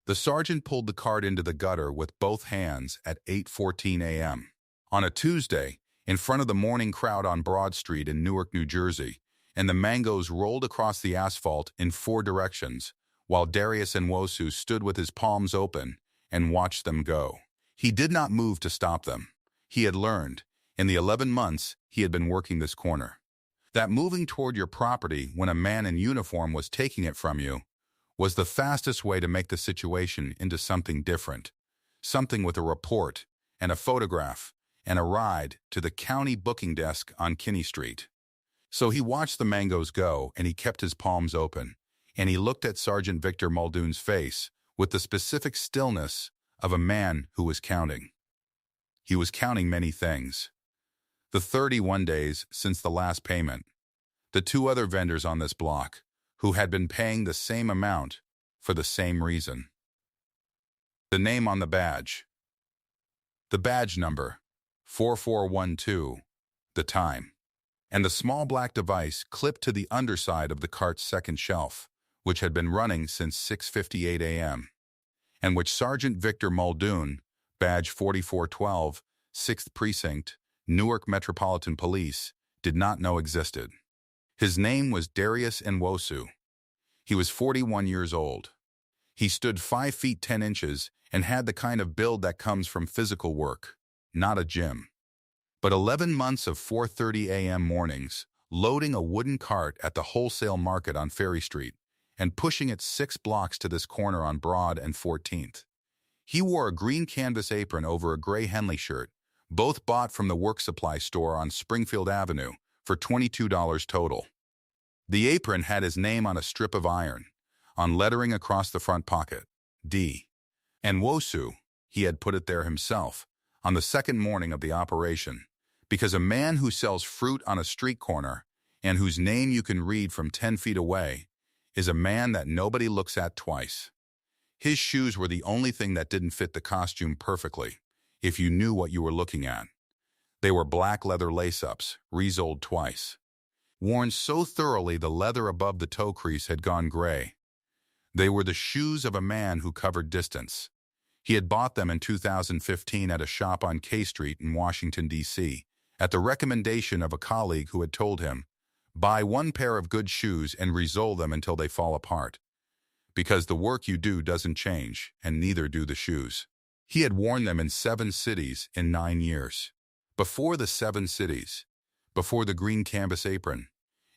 The sergeant pulled the cart into the gutter with both hands at 8:14 a.m. on a Tuesday, in front of the morning crowd on Broad Street in Newark, New Jersey, and the mangoes rolled across the asphalt in 4 directions, while Darius Nwosu stood with his palms open and watched them go. He did not move to stop them. He had learned, in the 11 months he had been working this corner, that moving toward your property when a man in uniform was taking it from you was the fastest way to make the situation into something different, something with a report and a photograph and a ride to the county booking desk on Kinney Street. So he watched the mangoes go, and he kept his palms open, and he looked at Sergeant Victor Muldoon's face with the specific stillness of a man who was counting. He was counting many things. The 31 days since the last payment, the 2 other vendors on this block who had been paying the same amount for the same reason. The name on the badge. The badge number, 4412, the time, and the small black device clipped to the underside of the cart's second shelf, which had been running since 6:58 a.m., and which Sergeant Victor Muldoon, badge 4412, 6th Precinct, Newark Metropolitan Police, did not know existed. His name was Darius Nwosu. He was 41 years old. He stood 5 feet 10 inches and had the kind of build that comes from physical work, not a gym. But 11 months of 4:30 a.m. mornings, loading a wooden cart at the wholesale market on Ferry Street and pushing it 6 blocks to this corner on Broad and 14th. He wore a green canvas apron over a gray Henley shirt, both bought from the work supply store on Springfield Avenue for $22 total. The apron had his name on a strip of iron, on lettering across the front pocket, D. Nwosu, he had put it there himself, on the second morning of the operation, because a man who sells fruit on a street corner and whose name you can read from 10 feet away is a man that nobody looks at twice. His shoes were the only thing that didn't fit the costume perfectly, if you knew what you were looking at. They were black leather lace-ups, resoled twice. Worn so thoroughly the leather above the toe crease had gone gray. They were the shoes of a man who covered distance. He had bought them in 2015 at a shop on K Street in Washington, D.C., at the recommendation of a colleague who had told him, "Buy 1 pair of good shoes and resole them until they fall apart, because the work you do doesn't change, and neither do the shoes." He had worn them in 7 cities in 9 years. Before the 7 cities, before the green canvas apron,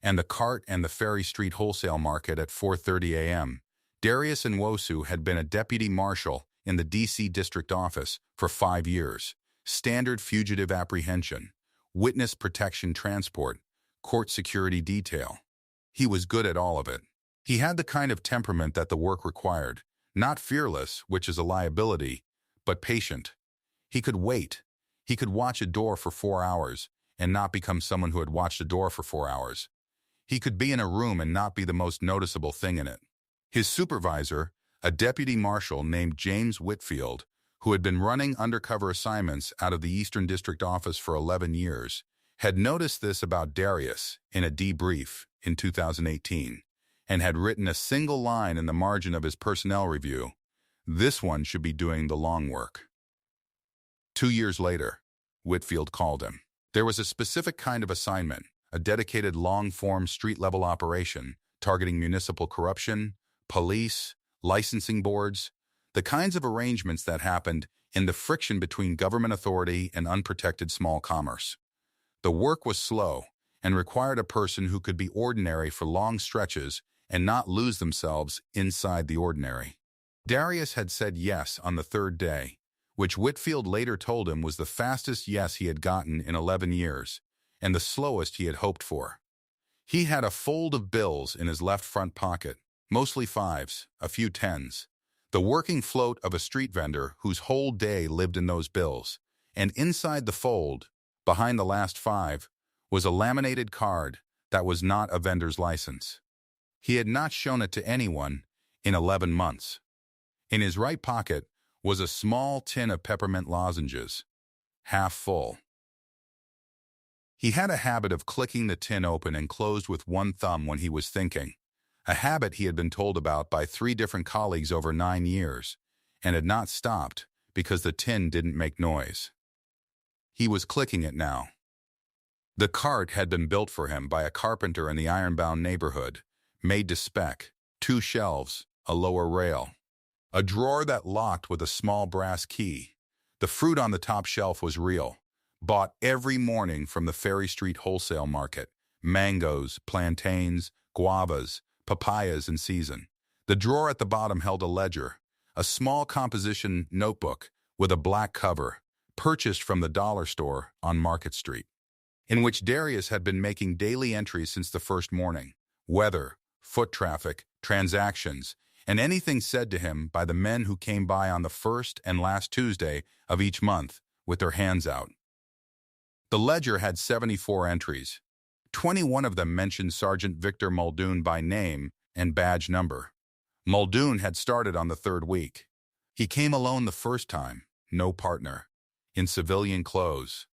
and the cart and the Ferry Street wholesale market at 4:30 a.m., Darius Nwosu had been a deputy marshal in the D.C. District Office for 5 years, standard fugitive apprehension, witness protection transport, court security detail. He was good at all of it. He had the kind of temperament that the work required, not fearless, which is a liability, but patient. He could wait. He could watch a door for 4 hours and not become someone who had watched a door for 4 hours. He could be in a room and not be the most noticeable thing in it. His supervisor, a deputy marshal named James Whitfield, who had been running undercover assignments out of the Eastern District Office for 11 years, had noticed this about Darius in a debrief in 2018 and had written a single line in the margin of his personnel review: "This one should be doing the long work." 2 years later, Whitfield called him. There was a specific kind of assignment, a dedicated long-form street-level operation targeting municipal corruption, police, licensing boards, the kinds of arrangements that happened in the friction between government authority and unprotected small commerce. The work was slow and required a person who could be ordinary for long stretches and not lose themselves inside the ordinary. Darius had said yes on the 3rd day, which Whitfield later told him was the fastest yes he had gotten in 11 years and the slowest he had hoped for. He had a fold of bills in his left front pocket, mostly 5s, a few 10s, the working float of a street vendor whose whole day lived in those bills, and inside the fold, behind the last 5, was a laminated card that was not a vendor's license. He had not shown it to anyone in 11 months. In his right pocket was a small tin of peppermint lozenges, half full. He had a habit of clicking the tin open and closed with one thumb when he was thinking, a habit he had been told about by 3 different colleagues over 9 years, and had not stopped because the tin didn't make noise. He was clicking it now. The cart had been built for him by a carpenter in the ironbound neighborhood, made to spec, 2 shelves, a lower rail, a drawer that locked with a small brass key. The fruit on the top shelf was real, bought every morning from the Ferry Street wholesale market, mangoes, plantains, guavas, papayas in season. The drawer at the bottom held a ledger, a small composition notebook with a black cover, purchased from the dollar store on Market Street, in which Darius had been making daily entries since the first morning: weather, foot traffic, transactions, and anything said to him by the men who came by on the first and last Tuesday of each month with their hands out. The ledger had 74 entries. 21 of them mentioned Sergeant Victor Muldoon by name and badge number. Muldoon had started on the 3rd week. He came alone the first time, no partner, in civilian clothes,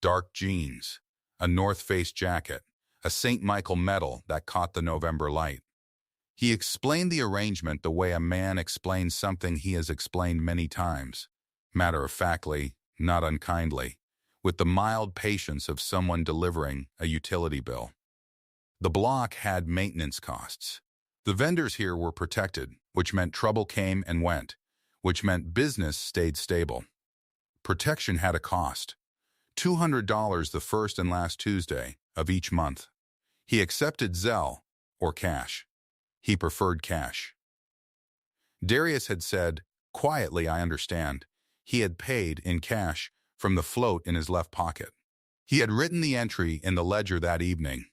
dark jeans, a North Face jacket, a St. Michael medal that caught the November light. He explained the arrangement the way a man explains something he has explained many times, matter-of-factly, not unkindly, with the mild patience of someone delivering a utility bill. The block had maintenance costs. The vendors here were protected, which meant trouble came and went, which meant business stayed stable. Protection had a cost: $200 the first and last Tuesday of each month. He accepted Zelle or cash. He preferred cash. Darius had said, quietly, I understand. He had paid in cash from the float in his left pocket. He had written the entry in the ledger that evening: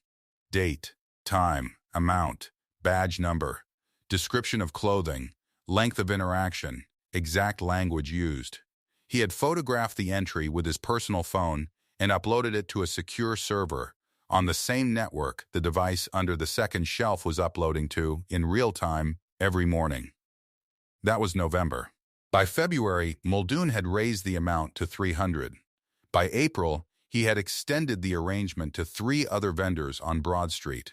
date, time, amount, badge number, description of clothing, length of interaction, exact language used. He had photographed the entry with his personal phone and uploaded it to a secure server on the same network the device under the second shelf was uploading to in real time every morning. That was November. By February, Muldoon had raised the amount to $300. By April, he had extended the arrangement to 3 other vendors on Broad Street.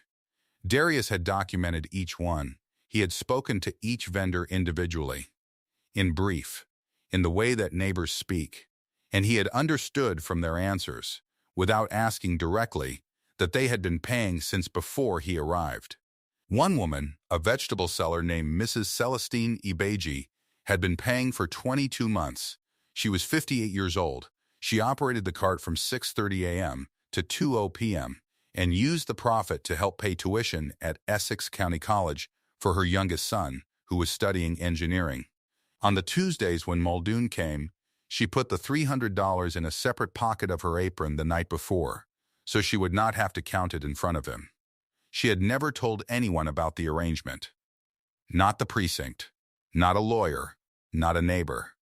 Darius had documented each one. He had spoken to each vendor individually, in brief, in the way that neighbors speak, and he had understood from their answers, without asking directly, that they had been paying since before he arrived. One woman, a vegetable seller named Mrs. Celestine Ibeji, had been paying for 22 months. She was 58 years old. She operated the cart from 6:30 a.m. to 2:00 p.m. and used the profit to help pay tuition at Essex County College for her youngest son, who was studying engineering. On the Tuesdays when Muldoon came, she put the $300 in a separate pocket of her apron the night before, so she would not have to count it in front of him. She had never told anyone about the arrangement. Not the precinct, not a lawyer, not a neighbor.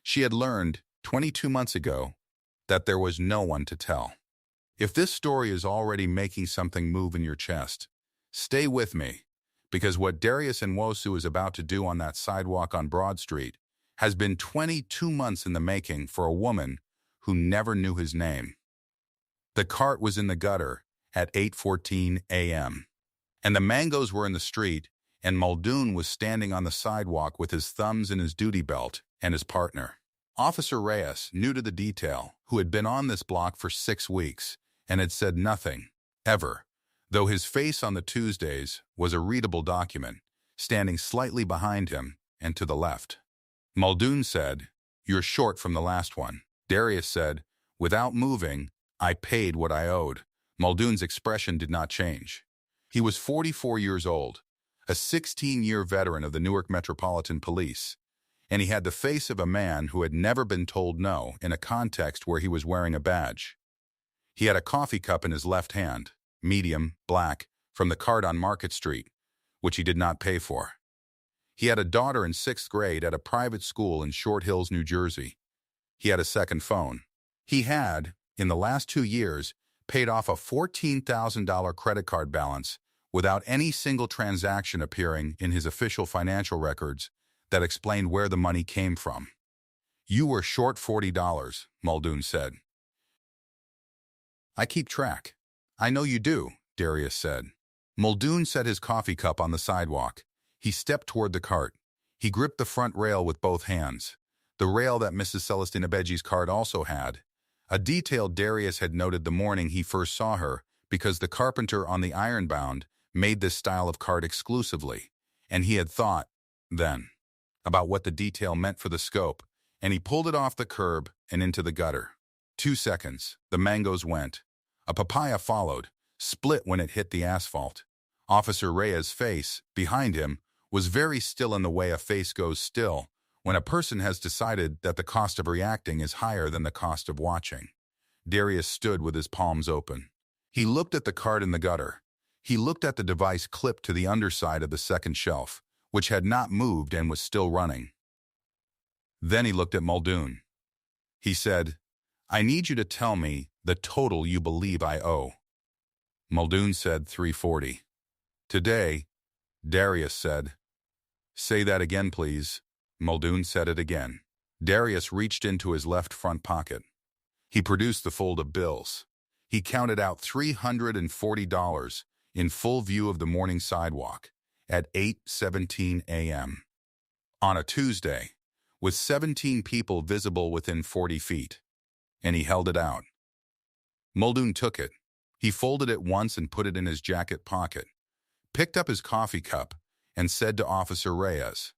She had learned 22 months ago that there was no one to tell. If this story is already making something move in your chest, stay with me, because what Darius Nwosu is about to do on that sidewalk on Broad Street has been 22 months in the making for a woman who never knew his name. The cart was in the gutter at 8:14 a.m., and the mangoes were in the street, and Muldoon was standing on the sidewalk with his thumbs in his duty belt and his partner. Officer Reyes, new to the detail, who had been on this block for 6 weeks and had said nothing, ever, though his face on the Tuesdays was a readable document, standing slightly behind him and to the left. Muldoon said, "You're short from the last one." Darius said, "Without moving, I paid what I owed." Muldoon's expression did not change. He was 44 years old, a 16-year veteran of the Newark Metropolitan Police, and he had the face of a man who had never been told no in a context where he was wearing a badge. He had a coffee cup in his left hand, medium, black, from the cart on Market Street, which he did not pay for. He had a daughter in 6th grade at a private school in Short Hills, New Jersey. He had a second phone. He had, in the last 2 years, paid off a $14,000 credit card balance without any single transaction appearing in his official financial records that explained where the money came from. "You were short $40, Muldoon said. "I keep track." "I know you do," Darius said. Muldoon set his coffee cup on the sidewalk. He stepped toward the cart. He gripped the front rail with both hands, the rail that Mrs. Celestina Beggi's cart also had, a detail Darius had noted the morning he first saw her because the carpenter on the Ironbound made this style of cart exclusively, and he had thought, then, about what the detail meant for the scope, and he pulled it off the curb and into the gutter. 2 seconds, the mangoes went. A papaya followed, split when it hit the asphalt. Officer Reyes' face, behind him, was very still in the way a face goes still when a person has decided that the cost of reacting is higher than the cost of watching. Darius stood with his palms open. He looked at the cart in the gutter. He looked at the device clipped to the underside of the second shelf, which had not moved and was still running. Then he looked at Muldoon. He said, "I need you to tell me the total you believe I owe." Muldoon said $340. "Today," Darius said. "Say that again, please." Muldoon said it again. Darius reached into his left front pocket. He produced the fold of bills. He counted out $340 in full view of the morning sidewalk at 8:17 a.m. on a Tuesday, with 17 people visible within 40 feet, and he held it out. Muldoon took it. He folded it once and put it in his jacket pocket, picked up his coffee cup, and said to Officer Reyes,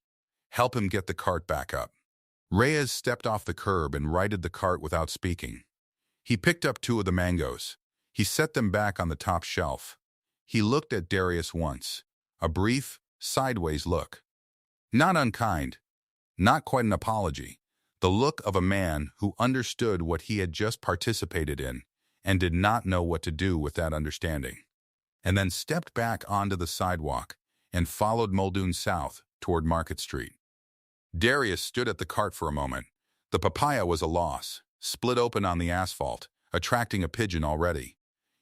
"Help him get the cart back up." Reyes stepped off the curb and righted the cart without speaking. He picked up 2 of the mangoes. He set them back on the top shelf. He looked at Darius once, a brief, sideways look. Not unkind, not quite an apology, the look of a man who understood what he had just participated in and did not know what to do with that understanding, and then stepped back onto the sidewalk and followed Muldoon south toward Market Street. Darius stood at the cart for a moment. The papaya was a loss, split open on the asphalt, attracting a pigeon already.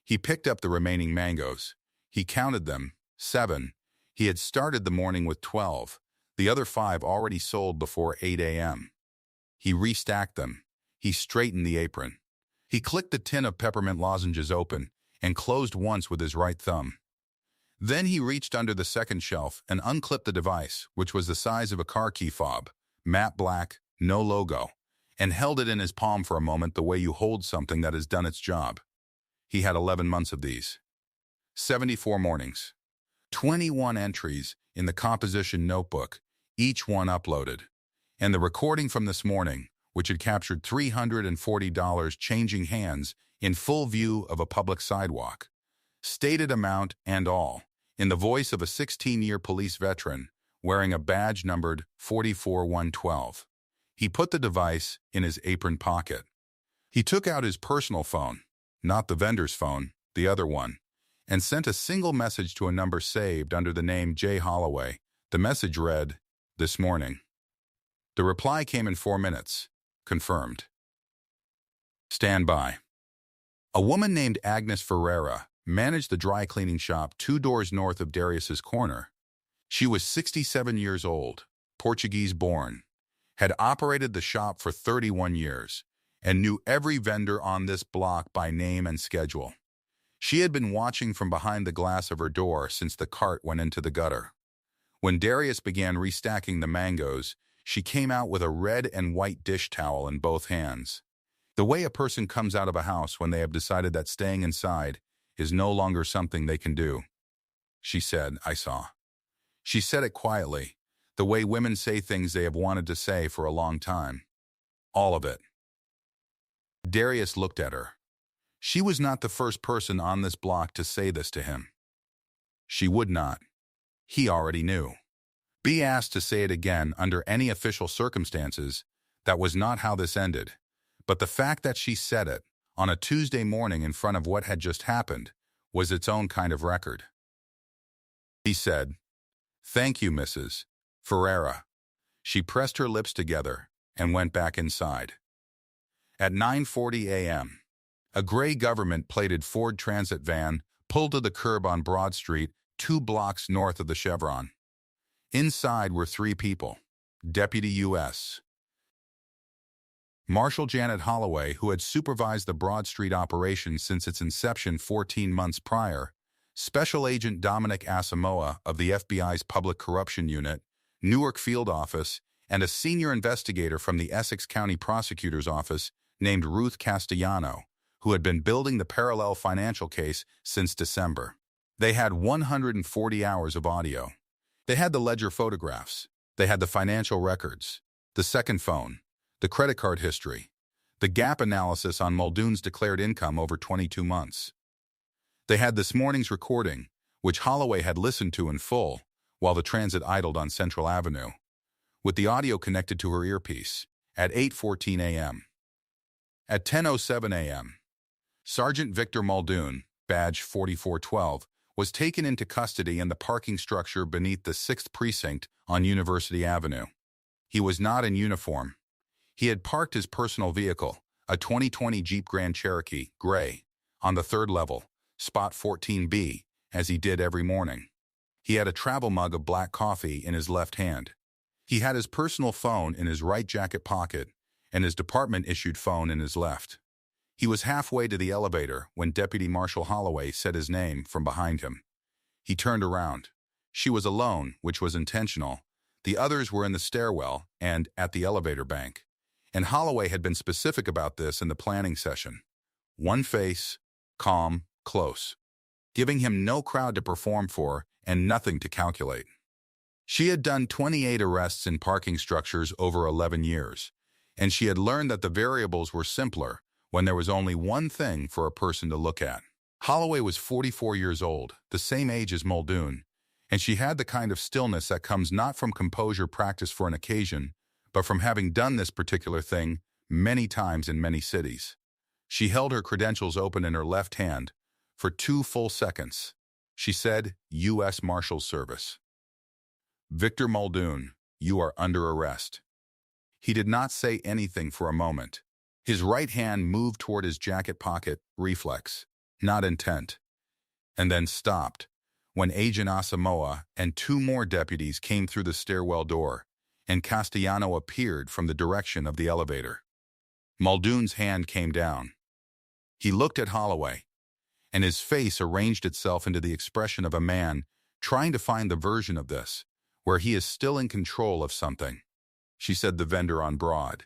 He picked up the remaining mangoes. He counted them, 7. He had started the morning with 12, the other 5 already sold before 8 a.m. He restacked them. He straightened the apron. He clicked the tin of peppermint lozenges open and closed once with his right thumb. Then he reached under the second shelf and unclipped the device, which was the size of a car key fob, matte black, no logo, and held it in his palm for a moment the way you hold something that has done its job. He had 11 months of these. 74 mornings. 21 entries in the composition notebook, each one uploaded. And the recording from this morning, which had captured $340 changing hands in full view of a public sidewalk. Stated amount and all, in the voice of a 16-year police veteran, wearing a badge numbered 44112. He put the device in his apron pocket. He took out his personal phone, not the vendor's phone, the other one, and sent a single message to a number saved under the name J. Holloway. The message read, "This morning." The reply came in 4 minutes. Confirmed. Stand by. A woman named Agnes Ferreira managed the dry cleaning shop 2 doors north of Darius's corner. She was 67 years old, Portuguese-born, had operated the shop for 31 years, and knew every vendor on this block by name and schedule. She had been watching from behind the glass of her door since the cart went into the gutter. When Darius began restacking the mangoes, she came out with a red and white dish towel in both hands. The way a person comes out of a house when they have decided that staying inside is no longer something they can do. She said, "I saw." She said it quietly, the way women say things they have wanted to say for a long time. All of it. Darius looked at her. She was not the first person on this block to say this to him. She would not. He already knew. Be asked to say it again under any official circumstances, that was not how this ended. But the fact that she said it, on a Tuesday morning in front of what had just happened, was its own kind of record. He said, "Thank you, Mrs. Ferreira." She pressed her lips together and went back inside. At 9:40 a.m., a gray government-plated Ford Transit van pulled to the curb on Broad Street 2 blocks north of the Chevron. Inside were 3 people. Deputy U.S. Marshal Janet Holloway, who had supervised the Broad Street operation since its inception 14 months prior, Special Agent Dominic Asamoah of the FBI's Public Corruption Unit, Newark Field Office, and a senior investigator from the Essex County Prosecutor's Office named Ruth Castellano, who had been building the parallel financial case since December. They had 140 hours of audio. They had the ledger photographs. They had the financial records, the second phone, the credit card history, the gap analysis on Muldoon's declared income over 22 months. They had this morning's recording, which Holloway had listened to in full while the transit idled on Central Avenue, with the audio connected to her earpiece, at 8:14 a.m. At 10:07 a.m., Sergeant Victor Muldoon, badge 4412, was taken into custody in the parking structure beneath the 6th Precinct on University Avenue. He was not in uniform. He had parked his personal vehicle, a 2020 Jeep Grand Cherokee, gray, on the 3rd level, spot 14B, as he did every morning. He had a travel mug of black coffee in his left hand. He had his personal phone in his right jacket pocket and his department-issued phone in his left. He was halfway to the elevator when Deputy Marshal Holloway said his name from behind him. He turned around. She was alone, which was intentional. The others were in the stairwell and at the elevator bank. And Holloway had been specific about this in the planning session. One face, calm, close, giving him no crowd to perform for and nothing to calculate. She had done 28 arrests in parking structures over 11 years, and she had learned that the variables were simpler when there was only one thing for a person to look at. Holloway was 44 years old, the same age as Muldoon, and she had the kind of stillness that comes not from composure practiced for an occasion, but from having done this particular thing many times in many cities. She held her credentials open in her left hand for 2 full seconds. She said, U.S. Marshal Service. Victor Muldoon, you are under arrest. He did not say anything for a moment. His right hand moved toward his jacket pocket, reflex, not intent, and then stopped when Agent Asamoah and 2 more deputies came through the stairwell door, and Castellano appeared from the direction of the elevator. Muldoon's hand came down. He looked at Holloway, and his face arranged itself into the expression of a man trying to find the version of this, where he is still in control of something. She said the vendor on Broad.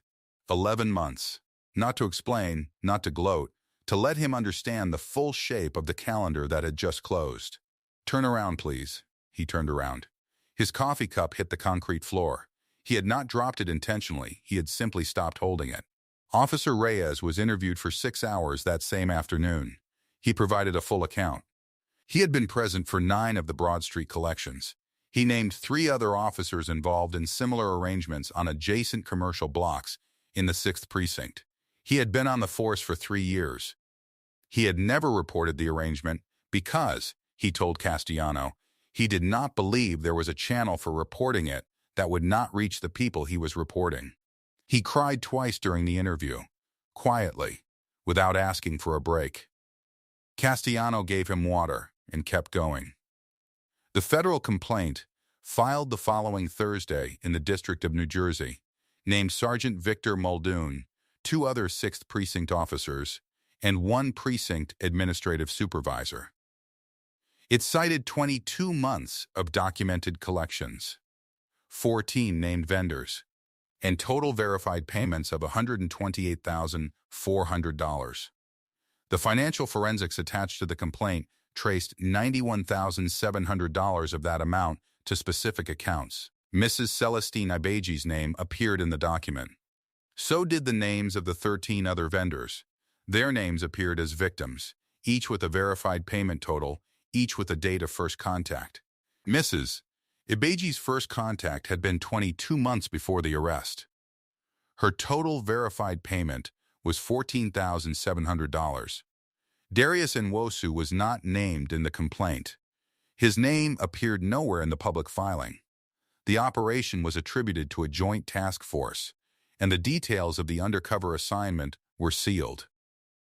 11 months. Not to explain, not to gloat, to let him understand the full shape of the calendar that had just closed. Turn around, please. He turned around. His coffee cup hit the concrete floor. He had not dropped it intentionally. He had simply stopped holding it. Officer Reyes was interviewed for 6 hours that same afternoon. He provided a full account. He had been present for 9 of the Broad Street collections. He named 3 other officers involved in similar arrangements on adjacent commercial blocks in the 6th Precinct. He had been on the force for 3 years. He had never reported the arrangement because, he told Castellano, he did not believe there was a channel for reporting it that would not reach the people he was reporting. He cried twice during the interview, quietly, without asking for a break. Castellano gave him water and kept going. The federal complaint, filed the following Thursday in the District of New Jersey, named Sergeant Victor Muldoon, 2 other 6th Precinct officers, and 1 precinct administrative supervisor. It cited 22 months of documented collections, 14 named vendors, and total verified payments of $128,400. The financial forensics attached to the complaint traced $91,700 of that amount to specific accounts. Mrs. Celestine Ibeji's name appeared in the document. So did the names of the 13 other vendors. Their names appeared as victims, each with a verified payment total, each with a date of first contact. Mrs. Ibeji's first contact had been 22 months before the arrest. Her total verified payment was $14,700. Darius Nwosu was not named in the complaint. His name appeared nowhere in the public filing. The operation was attributed to a joint task force, and the details of the undercover assignment were sealed.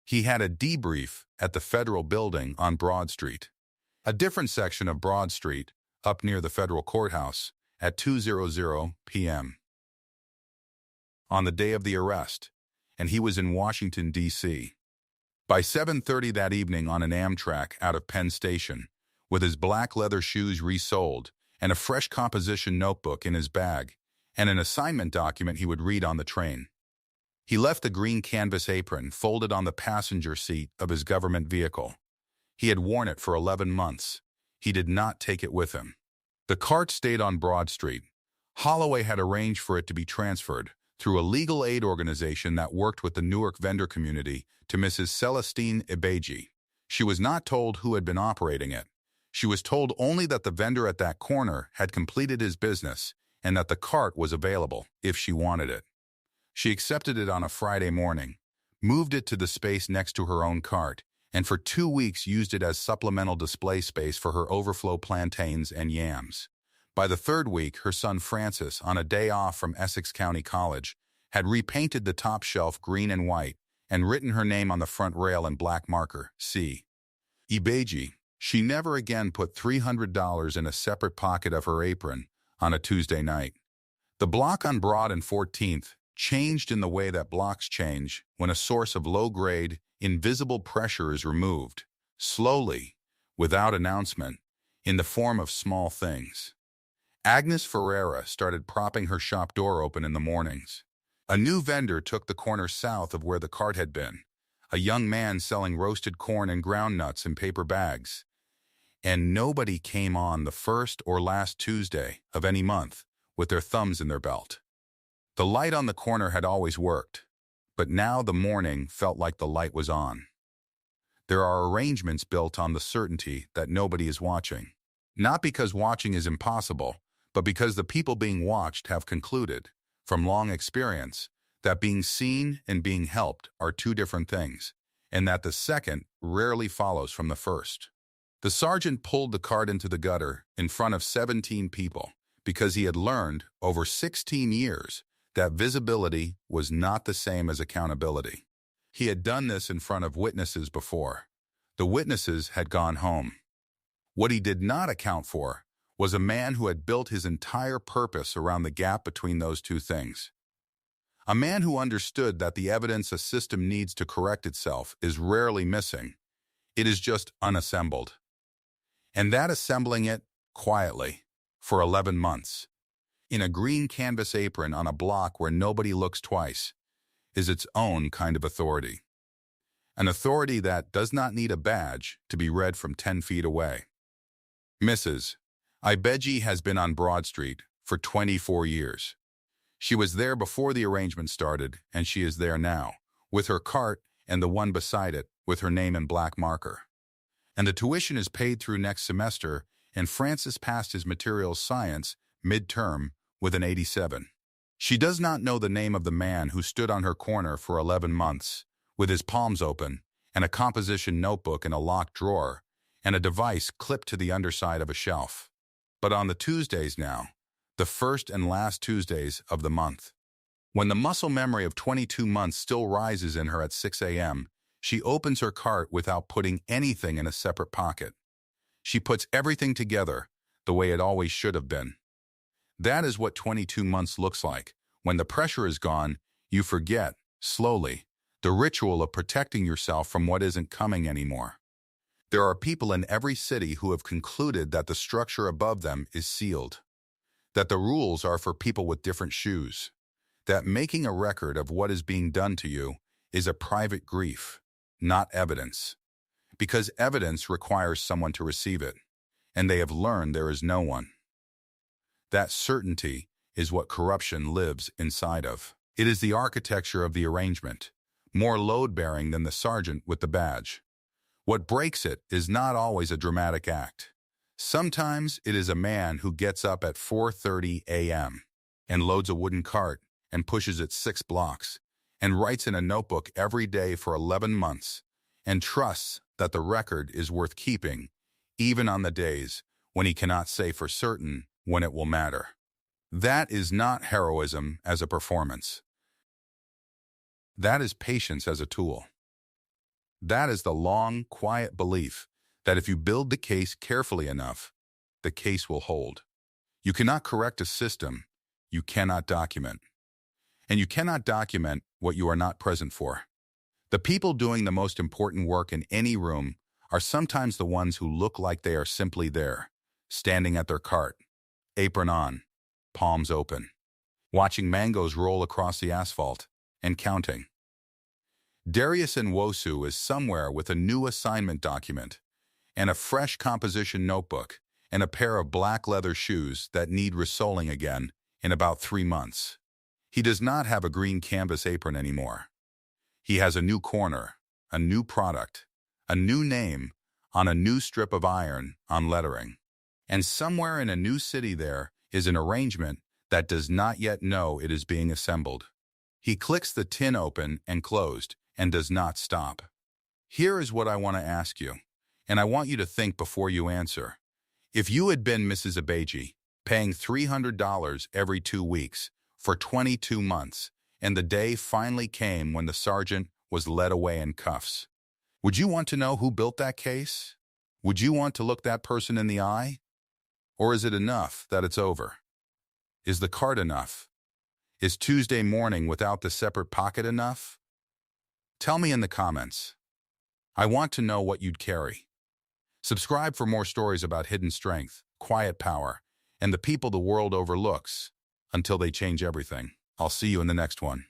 He had a debrief at the federal building on Broad Street, a different section of Broad Street, up near the federal courthouse, at 2:00 p.m. on the day of the arrest, and he was in Washington, D.C. By 7:30 that evening on an Amtrak out of Penn Station, with his black leather shoes resoled and a fresh composition notebook in his bag, and an assignment document he would read on the train. He left the green canvas apron folded on the passenger seat of his government vehicle. He had worn it for 11 months. He did not take it with him. The cart stayed on Broad Street. Holloway had arranged for it to be transferred through a legal aid organization that worked with the Newark vendor community to Mrs. Celestine Ibeji. She was not told who had been operating it. She was told only that the vendor at that corner had completed his business and that the cart was available if she wanted it. She accepted it on a Friday morning, moved it to the space next to her own cart, and for 2 weeks used it as supplemental display space for her overflow plantains and yams. By the 3rd week, her son Francis, on a day off from Essex County College, had repainted the top shelf green and white and written her name on the front rail in black marker, C. Ibeji. She never again put $300 in a separate pocket of her apron on a Tuesday night. The block on Broad and 14th changed in the way that blocks change when a source of low-grade, invisible pressure is removed, slowly, without announcement, in the form of small things. Agnes Ferreira started propping her shop door open in the mornings. A new vendor took the corner south of where the cart had been, a young man selling roasted corn and ground nuts in paper bags. And nobody came on the first or last Tuesday of any month with their thumbs in their belt. The light on the corner had always worked, but now the morning felt like the light was on. There are arrangements built on the certainty that nobody is watching. Not because watching is impossible, but because the people being watched have concluded, from long experience, that being seen and being helped are two different things, and that the second rarely follows from the first. The sergeant pulled the cart into the gutter in front of 17 people because he had learned over 16 years that visibility was not the same as accountability. He had done this in front of witnesses before. The witnesses had gone home. What he did not account for was a man who had built his entire purpose around the gap between those two things. A man who understood that the evidence a system needs to correct itself is rarely missing. It is just unassembled. And that assembling it, quietly, for 11 months, in a green canvas apron on a block where nobody looks twice, is its own kind of authority. An authority that does not need a badge to be read from 10 feet away. Mrs. Ibeji has been on Broad Street for 24 years. She was there before the arrangement started, and she is there now, with her cart and the one beside it with her name in black marker. And the tuition is paid through next semester, and Francis passed his materials science midterm with an 87. She does not know the name of the man who stood on her corner for 11 months, with his palms open, and a composition notebook in a locked drawer, and a device clipped to the underside of a shelf. But on the Tuesdays now, the first and last Tuesdays of the month, when the muscle memory of 22 months still rises in her at 6 a.m., she opens her cart without putting anything in a separate pocket. She puts everything together the way it always should have been. That is what 22 months looks like. When the pressure is gone, you forget, slowly, the ritual of protecting yourself from what isn't coming anymore. There are people in every city who have concluded that the structure above them is sealed, that the rules are for people with different shoes, that making a record of what is being done to you is a private grief, not evidence, because evidence requires someone to receive it, and they have learned there is no one. That certainty is what corruption lives inside of. It is the architecture of the arrangement, more load-bearing than the sergeant with the badge. What breaks it is not always a dramatic act. Sometimes it is a man who gets up at 4:30 a.m. and loads a wooden cart and pushes it 6 blocks and writes in a notebook every day for 11 months and trusts that the record is worth keeping, even on the days when he cannot say for certain when it will matter. That is not heroism as a performance. That is patience as a tool. That is the long, quiet belief that if you build the case carefully enough, the case will hold. You cannot correct a system. You cannot document. And you cannot document what you are not present for. The people doing the most important work in any room are sometimes the ones who look like they are simply there, standing at their cart, apron on, palms open, watching mangoes roll across the asphalt and counting. Darius Nwosu is somewhere with a new assignment document and a fresh composition notebook and a pair of black leather shoes that need resoling again in about 3 months. He does not have a green canvas apron anymore. He has a new corner, a new product, a new name on a new strip of iron on lettering. And somewhere in a new city there is an arrangement that does not yet know it is being assembled. He clicks the tin open and closed and does not stop. Here is what I want to ask you, and I want you to think before you answer. If you had been Mrs. Abeji, paying $300 every 2 weeks for 22 months, and the day finally came when the sergeant was led away in cuffs, would you want to know who built that case? Would you want to look that person in the eye? Or is it enough that it's over? Is the card enough? Is Tuesday morning without the separate pocket enough? Tell me in the comments. I want to know what you'd carry. Subscribe for more stories about hidden strength, quiet power, and the people the world overlooks until they change everything. I'll see you in the next one.